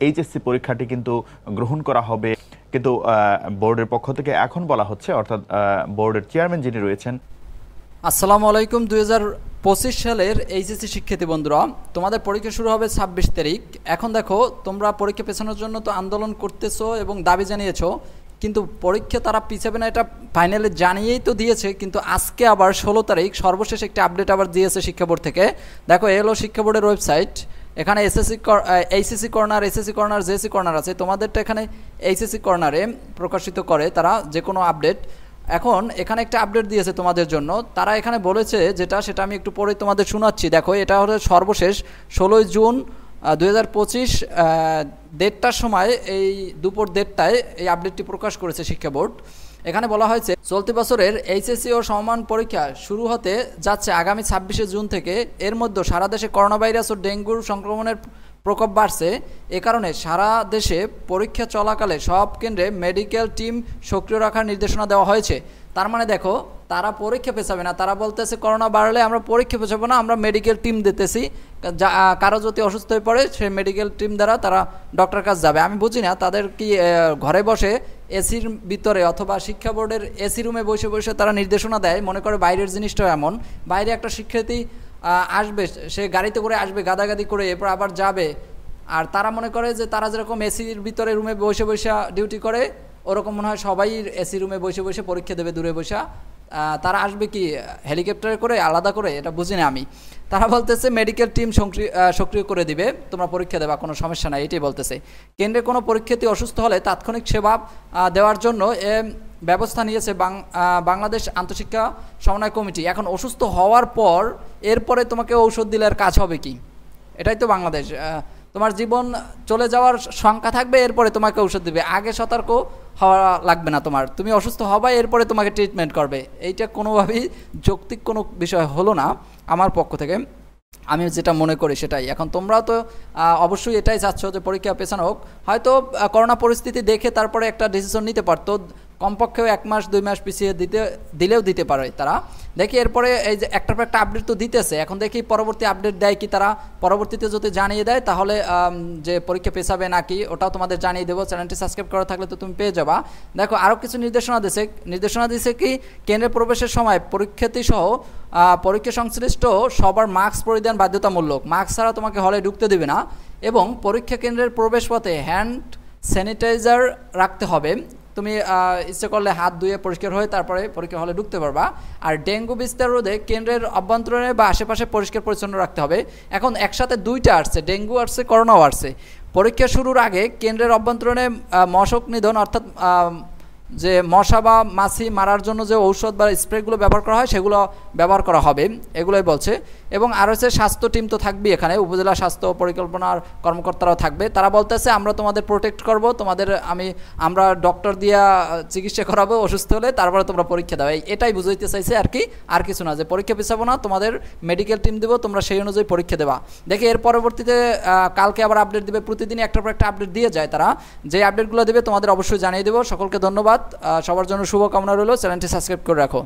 HSC পরীক্ষাটি কিন্তু গ্রহণ করা হবে। কিন্তু বোর্ডের পক্ষ থেকে এখন বলা হচ্ছে, অর্থাৎ বোর্ডের চেয়ারম্যান যিনি রয়েছেন। আসসালামু আলাইকুম। 2025 সালের এইচএসসি শিক্ষার্থী বন্ধুরা, তোমাদের পরীক্ষা শুরু হবে 26 তারিখ। এখন দেখো, তোমরা পরীক্ষা পেছানোর জন্য তো আন্দোলন করতেছো এবং দাবি জানিয়েছো, কিন্তু পরীক্ষা তারা পিছাবে না এটা ফাইনালে জানিয়েই তো দিয়েছে। কিন্তু আজকে আবার 16 তারিখ সর্বশেষ একটা আপডেট আবার দিয়েছে শিক্ষা বোর্ড থেকে। দেখো, এলো শিক্ষা বোর্ডের ওয়েবসাইট। এখানে HSC corner, SSC corner, JSC corner আছে। তোমাদেরটা এখানে এইচএসসি কর্নারে প্রকাশিত করে তারা যে কোনো আপডেট। এখন এখানে একটা আপডেট দিয়েছে তোমাদের জন্য। তারা এখানে বলেছে সেটা আমি একটু পরে তোমাদের শোনাচ্ছি। দেখো, এটা হলো সর্বশেষ 16 জুন 2025 দেড়টার সময়, এই দুপুর দেড়টায় এই আপডেটটি প্রকাশ করেছে শিক্ষা বোর্ড। এখানে বলা হয়েছে, চলতি বছরের এইচএসসি ও সমমান পরীক্ষা শুরু হতে যাচ্ছে আগামী 26 জুন থেকে। এর মধ্যে সারা দেশে করোনা ভাইরাস ও ডেঙ্গুর সংক্রমণের প্রকোপ বাড়ছে। এ কারণে সারা দেশে পরীক্ষা চলাকালে সব কেন্দ্রে মেডিকেল টিম সক্রিয় রাখার নির্দেশনা দেওয়া হয়েছে। তার মানে দেখো, তারা পরীক্ষা পেছাবে না। তারা বলতেছে করোনা বাড়লে আমরা পরীক্ষা পেছাবো না, আমরা মেডিকেল টিম দিতেছি। কারো যদি অসুস্থ হয়ে পড়ে, সেই মেডিকেল টিম দ্বারা তারা ডক্টরের কাছে যাবে। আমি বুঝি না তাদের কি ঘরে বসে এসির ভিতরে অথবা শিক্ষা বোর্ডের এসি রুমে বসে বসে তারা নির্দেশনা দেয়, মনে করে বাইরের জিনিসটাও এমন। বাইরে একটা শিক্ষার্থী আসবে, সে গাড়িতে করে আসবে, গাদাগাদি করে, এরপর আবার যাবে। আর তারা মনে করে যে তারা যেরকম এসির ভিতরে রুমে বসে বসে ডিউটি করে, ওরকম মনে হয় সবাই এসি রুমে বসে বসে পরীক্ষা দেবে দূরে বসে। তারা আসবে কি হেলিকপ্টারে করে, আলাদা করে, এটা বুঝি না আমি। তারা বলতেছে মেডিকেল টিম সক্রিয় করে দিবে, তোমরা পরীক্ষা দেবা, কোনো সমস্যা নাই, এটাই বলতেছে। কেন্দ্রে কোনো পরীক্ষার্থী অসুস্থ হলে তাৎক্ষণিক সেবা দেওয়ার জন্য ব্যবস্থা নিয়েছে বাংলাদেশ আন্তঃশিক্ষা সমন্বয় কমিটি। এখন অসুস্থ হওয়ার পর এরপরে তোমাকে ঔষধ দিলে আর কাজ হবে কি? এটাই তো বাংলাদেশ। তোমার জীবন চলে যাওয়ার সংখ্যা থাকবে, এরপরে তোমাকে ঔষধ দিবে। আগে সতর্ক হওয়া লাগবে না তোমার, তুমি অসুস্থ হবা, এরপরে তোমাকে ট্রিটমেন্ট করবে। এইটা কোনোভাবেই যৌক্তিক কোনো বিষয় হলো না আমার পক্ষ থেকে। আমি যেটা মনে করি সেটাই। এখন তোমরাও তো অবশ্যই এটাই চাচ্ছ যে পরীক্ষা পেছানো হোক। হয়তো করোনা পরিস্থিতি দেখে তারপরে একটা ডিসিশন নিতে পারতো, কমপক্ষেও 1 মাস 2 মাস পিছিয়ে দিলেও দিতে পারে তারা। দেখি এরপরে এই যে একটার পর একটা আপডেট তো দিতেছে, এখন দেখি পরবর্তী আপডেট দেয় কি তারা। পরবর্তীতে যদি জানিয়ে দেয় তাহলে যে পরীক্ষা পেছাবে নাকি, ওটাও তোমাদের জানিয়ে দেবো। চ্যানেলটি সাবস্ক্রাইব করা থাকলে তো তুমি পেয়ে যাবা। দেখো, আরও কিছু নির্দেশনা দিয়েছে কি, কেন্দ্রে প্রবেশের সময় পরীক্ষার্থী সহ পরীক্ষা সংশ্লিষ্ট সবার মাস্ক পরিধান বাধ্যতামূলক। মাস্ক ছাড়া তোমাকে হলে ঢুকতে দেবে না। এবং পরীক্ষা কেন্দ্রের প্রবেশ পথে হ্যান্ড স্যানিটাইজার রাখতে হবে। তুমি ইচ্ছে করলে হাত ধুয়ে পরিষ্কার হয়ে তারপরে পরীক্ষা হলে ঢুকতে পারবা। আর ডেঙ্গু বিস্তার রোধে কেন্দ্রের অভ্যন্তরে বা আশেপাশে পরিষ্কার পরিচ্ছন্ন রাখতে হবে। এখন একসাথে দুইটা আসছে, ডেঙ্গু আসছে, করোনাও আসছে। পরীক্ষা শুরুর আগে কেন্দ্রের অভ্যন্তরে মশক নিধন, অর্থাৎ যে মশা বা মাছি মারার জন্য যে ঔষধ বা স্প্রেগুলো ব্যবহার করা হয় সেগুলো ব্যবহার করা হবে, এগুলোই বলছে। এবং আর হচ্ছে স্বাস্থ্য টিম তো থাকবেই এখানে, উপজেলা স্বাস্থ্য পরিকল্পনার কর্মকর্তারাও থাকবে। তারা বলতেছে আমরা তোমাদের প্রোটেক্ট করব, আমরা ডক্টর দিয়া চিকিৎসা করাবো, অসুস্থ হলে তারপরে তোমরা পরীক্ষা দাও। এটাই বুঝাইতে চাইছে আর কি, আর কিছু না। যে পরীক্ষা পিছাবো না, তোমাদের মেডিকেল টিম দেবো, তোমরা সেই অনুযায়ী পরীক্ষা দেবা। দেখি এর পরবর্তীতে কালকে আবার আপডেট দিবে। প্রতিদিনই একটার পর একটা আপডেট দিয়ে যায় তারা। যে আপডেটগুলো দেবে তোমাদের অবশ্যই জানিয়ে দেবো। সকলকে ধন্যবাদ, সবার জন্য শুভকামনা রইল। চ্যানেলটি সাবস্ক্রাইব করে রাখো।